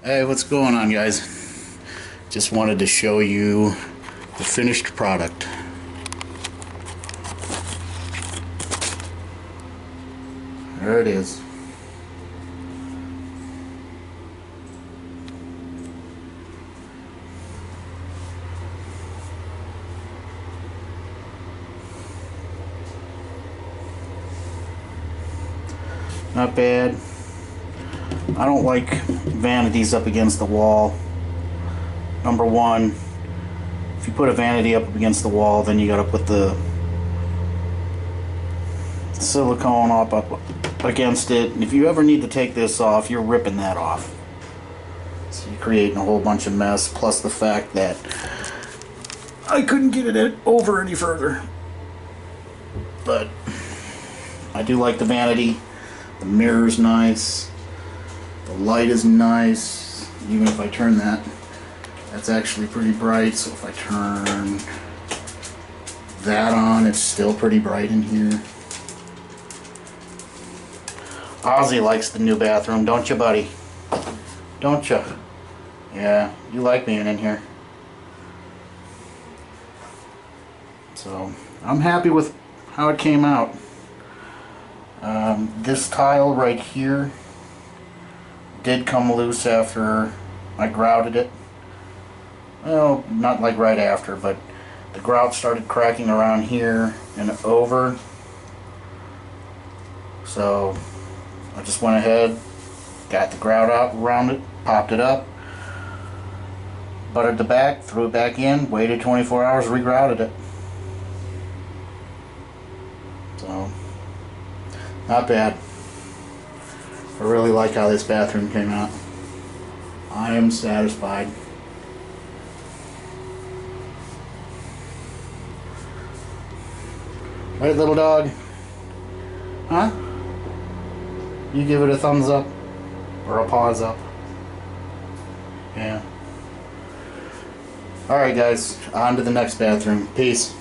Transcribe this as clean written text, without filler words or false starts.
Hey, what's going on, guys? Just wanted to show you the finished product. There it is. Not bad. I don't like vanities up against the wall. Number one, if you put a vanity up against the wall, then you gotta put the silicone up against it. And if you ever need to take this off, you're ripping that off. So you're creating a whole bunch of mess, plus the fact that I couldn't get it over any further. But I do like the vanity. The mirror's nice. The light is nice. Even if I turn that, that's actually pretty bright. So if I turn that on, it's still pretty bright in here. Ozzie likes the new bathroom, don't you, buddy? Don't you? Yeah, you like being in here. So I'm happy with how it came out. This tile right here did come loose after I grouted it. Well, not like right after, but the grout started cracking around here and over. So I just went ahead, got the grout out around it, popped it up, buttered the back, threw it back in, waited 24 hours, re-grouted it. So, not bad. I really like how this bathroom came out. I am satisfied. Right, little dog? Huh? You give it a thumbs up or a paws up. Yeah. Alright, guys, on to the next bathroom. Peace.